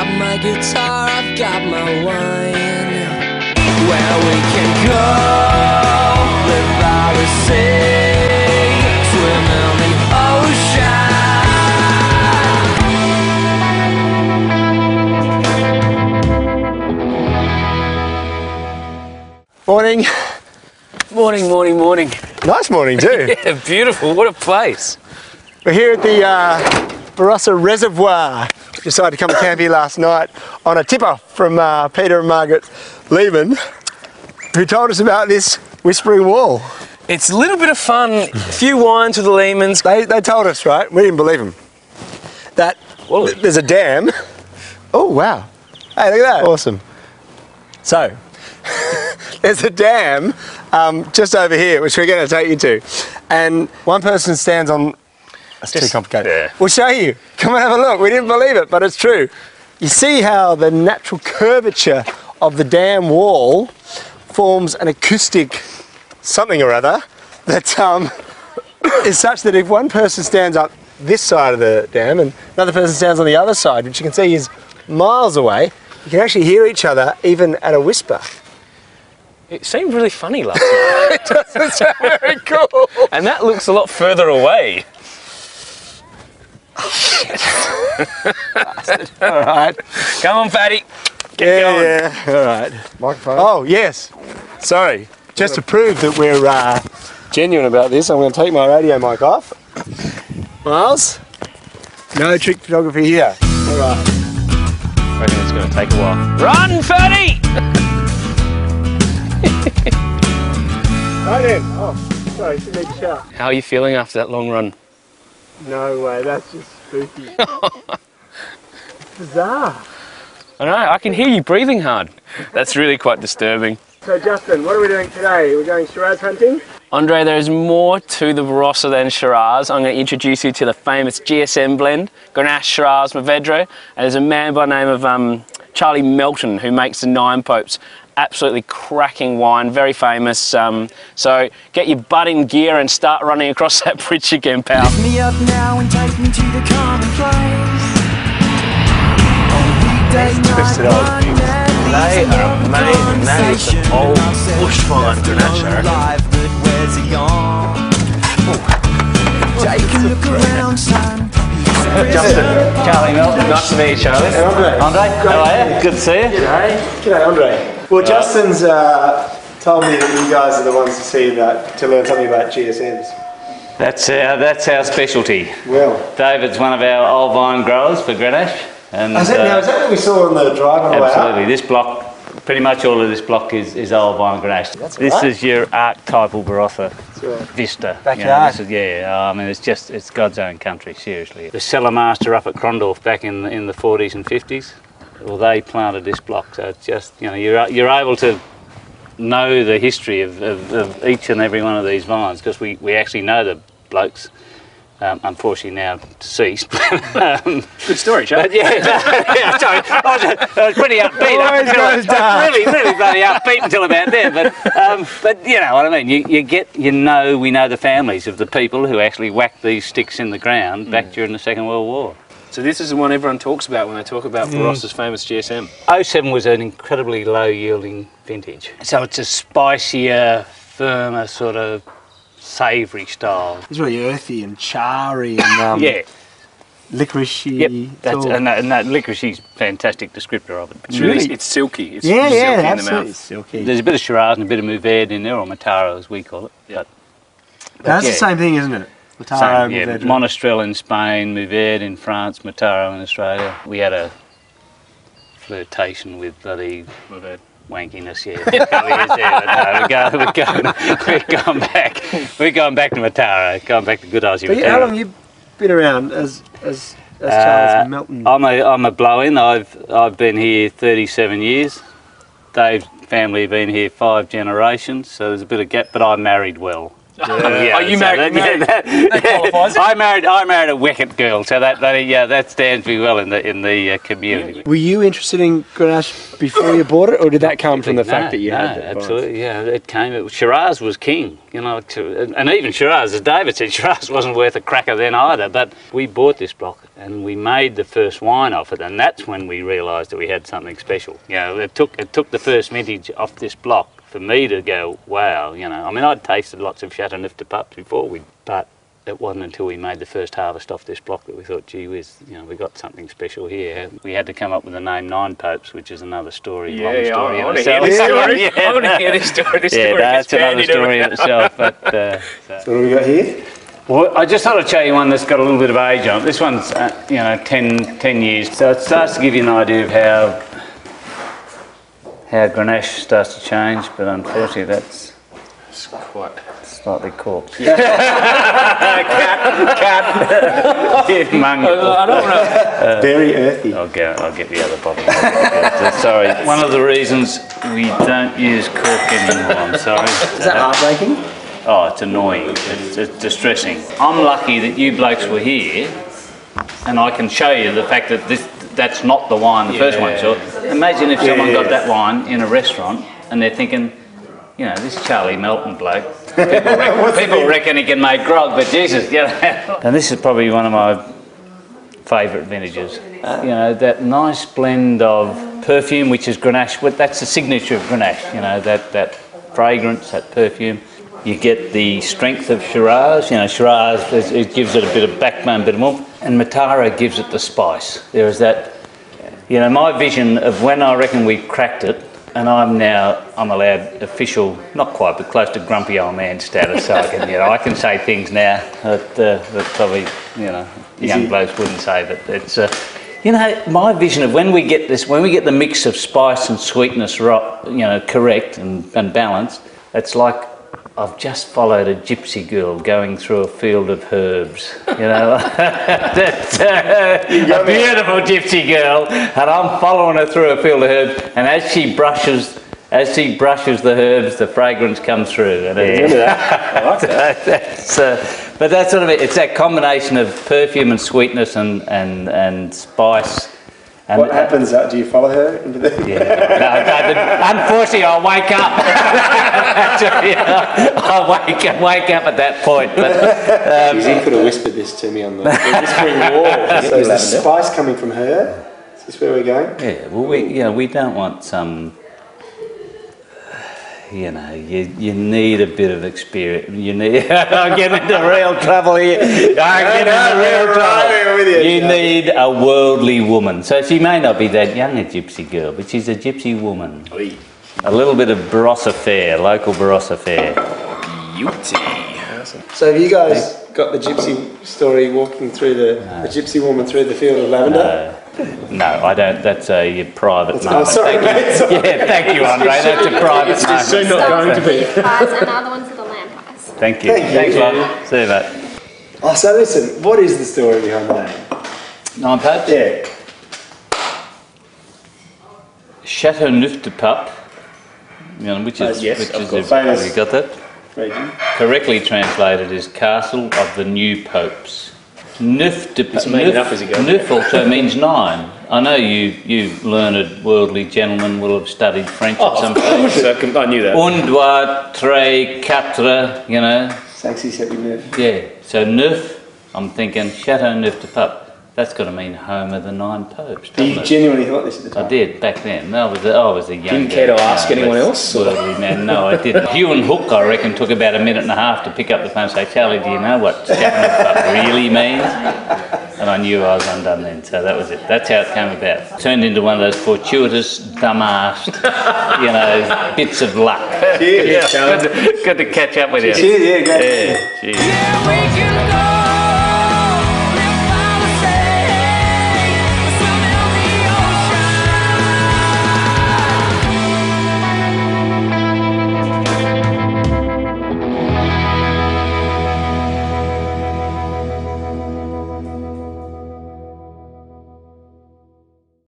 got my guitar, I've got my wine. Where we can go, live by the sea, swim in the ocean. Morning. Morning, morning, morning. Nice morning too. Yeah, beautiful. What a place. We're here at the Barossa Reservoir. We decided to come camp here last night on a tip-off from Peter and Margaret Lehmann, who told us about this whispering wall. It's a little bit of fun. A few wines with the Lehmanns. They told us, right? We didn't believe them. That there's a dam. Oh wow! Hey, look at that. Awesome. So there's a dam just over here, which we're going to take you to, and one person stands on. That's too complicated. Yeah. We'll show you. Come and have a look. We didn't believe it, but it's true. You see how the natural curvature of the dam wall forms an acoustic something or other that is such that if one person stands up this side of the dam and another person stands on the other side, which you can see is miles away, you can actually hear each other even at a whisper. It seemed really funny last night. It doesn't sound very cool. And that looks a lot further away. All right. Come on, fatty. Get going. Yeah. All right. Microphone. Oh, yes. Sorry. Just to prove that we're genuine about this, I'm going to take my radio mic off. Miles, no trick photography here. All right. I reckon it's going to take a while. Run, fatty! Right then. Oh, sorry. Should need to shout. How are you feeling after that long run? No way. That's just spooky. Bizarre. I know, I can hear you breathing hard. That's really quite disturbing. So Justin, what are we doing today? We're going Shiraz hunting? Andre, there's more to the Barossa than Shiraz. I'm going to introduce you to the famous GSM blend, Grenache, Shiraz, Mourvedre, and there's a man by the name of Charlie Melton who makes the Nine Popes. Absolutely cracking wine, very famous. So get your butt in gear and start running across that bridge again, pal. Lift me up now and take me to the commonplace. Twisted old things. They are amazing. That is an old bushfire Grenache. Take a look around, son. Justin, Charlie Melton. Nice to meet you, Charlie. Andre, how are you? Good to see you. G'day, Andre. Well, Justin's told me that you guys are the ones to learn something about GSMs. That's our specialty. Well, David's one of our old vine growers for Grenache. And is that what we saw on the drive on the way up? Absolutely. This block, pretty much all of this block is old vine Grenache. This is your archetypal Barossa vista. Backyard. I mean, it's God's own country, seriously. The cellar master up at Crondorf back in the 40s and 50s, well, they planted this block. So it's just, you're able to know the history of each and every one of these vines because we actually know the blokes. Unfortunately now deceased. Good story, Charlie. Sorry, I was pretty upbeat. Really bloody upbeat until about there. But you know what I mean. We know the families of the people who actually whacked these sticks in the ground back during the Second World War. So this is the one everyone talks about when they talk about Barossa's famous GSM. 07 was an incredibly low yielding vintage. So it's a spicier, firmer sort of savoury style. It's really earthy and charry and licoricey. Yep, and that licoricey is a fantastic descriptor of it. It's silky. It's silky in the mouth. Silky. There's a bit of Shiraz and a bit of Mourvedre in there, or Mataro as we call it. Yep. That's the same thing, isn't it? Mataro, Mourvedre. Monastrell in Spain, Mourvedre in France, Mataro in Australia. We had a flirtation with bloody Mourvedre. Wankiness, we're going back to Mataro, going back to good Aussie Mataro. How long have you been around as Charles Melton? I'm a blow-in. I've been here 37 years. Dave's family have been here 5 generations, so there's a bit of gap, but I married well. Oh, you married that qualifies it. I married a Wicket girl, so that stands me well in the community. Were you interested in Grenache before you bought it, or did that come from the fact that you had it? Absolutely, yeah. It came. Shiraz was king, you know, and even Shiraz, as David said, Shiraz wasn't worth a cracker then either. But we bought this block and we made the first wine off it, and that's when we realised that we had something special. You know, it took the first vintage off this block for me to go, wow, you know. I mean, I'd tasted lots of Chateau Neuf de Pape before, but it wasn't until we made the first harvest off this block that we thought, gee whiz, you know, we got something special here. We had to come up with the name Nine Popes, which is another story, long story. I want to hear this story. I want to hear this story. This story that's another story in itself. But, so what do we got here? Well, I just thought I'd show you one that's got a little bit of age on it. This one's, 10 years. So it starts to give you an idea of how Grenache starts to change, but unfortunately that's quite slightly corked. Cat. I don't know. Very earthy. I'll get the other bottle. Sorry. One of the reasons we don't use cork anymore, I'm sorry. Is that heartbreaking? Oh, it's annoying. It's distressing. I'm lucky that you blokes were here, and I can show you the fact that that's not the wine the first one saw. Imagine if someone got that wine in a restaurant and they're thinking, you know, this Charlie Melton bloke, people reckon he can make grog, but Jesus, you know. And this is probably one of my favourite vintages. You know, that nice blend of perfume, which is Grenache, that's the signature of Grenache, you know, that fragrance, that perfume. You get the strength of Shiraz, you know, Shiraz, it gives it a bit of backbone, a bit of warmth, and Matara gives it the spice. There is that, you know, my vision of when I reckon we cracked it, and I'm allowed official, not quite, but close to grumpy old man status, so I can say things now that probably, you know, young blokes wouldn't say, but it's, you know, my vision of when we get the mix of spice and sweetness, correct and balanced, it's like I've just followed a gypsy girl going through a field of herbs, you know. That's a beautiful gypsy girl, and I'm following her through a field of herbs, and as she brushes the herbs, the fragrance comes through. And I like that. But that's sort of it. It's that combination of perfume and sweetness and spice. And what happens? Do you follow her into the? Yeah. Unfortunately, I'll wake up. Actually, I'll wake up at that point. But you could have whispered this to me on the whispering wall. So is the spice coming from her? Is this where we're going? Yeah. Well, we don't want some. You know, you need a bit of experience. You need. I'm getting into real trouble here. You need a worldly woman. So she may not be that young a gypsy girl, but she's a gypsy woman. Oy. A little bit of Barossa fare, local Barossa fare. Beauty. Awesome. So have you guys got the gypsy story walking through the gypsy woman through the field of lavender? No, I don't. That's a private moment. Oh, sorry, thank you. Yeah, thank you, Andre. That's a private moment. It's soon not going to be. Pies and the other ones are the lamb pies. Thank you. Thanks, love. See you, mate. Oh, so listen, what is the story behind the name? Nine Popes? Yeah. Chateau Neuf de Pape, which is famous. You got that? Region. Correctly translated is Castle of the New Popes. Neuf de Pape. Neuf also means 9. I know you learned worldly gentlemen will have studied French at some point. I knew that. Un, deux, trois, quatre, you know. Sexy, seppi neuf. Yeah, so Neuf, I'm thinking Chateau Neuf de Pape. That's got to mean home of the 9 popes. You genuinely thought this at the time? I did, back then. I was a young Didn't care to ask anyone else? Worldly man. No, I didn't. Hugh and Hook, I reckon, took about a minute and a half to pick up the phone and say, Charlie, do you know what Chateau Neuf de Pape really means? And I knew I was undone then, so that was it. That's how it came about. Turned into one of those fortuitous, dumb-assed, bits of luck. Cheers. Good to catch up with you. Cheers, yeah, great. Yeah, cheers.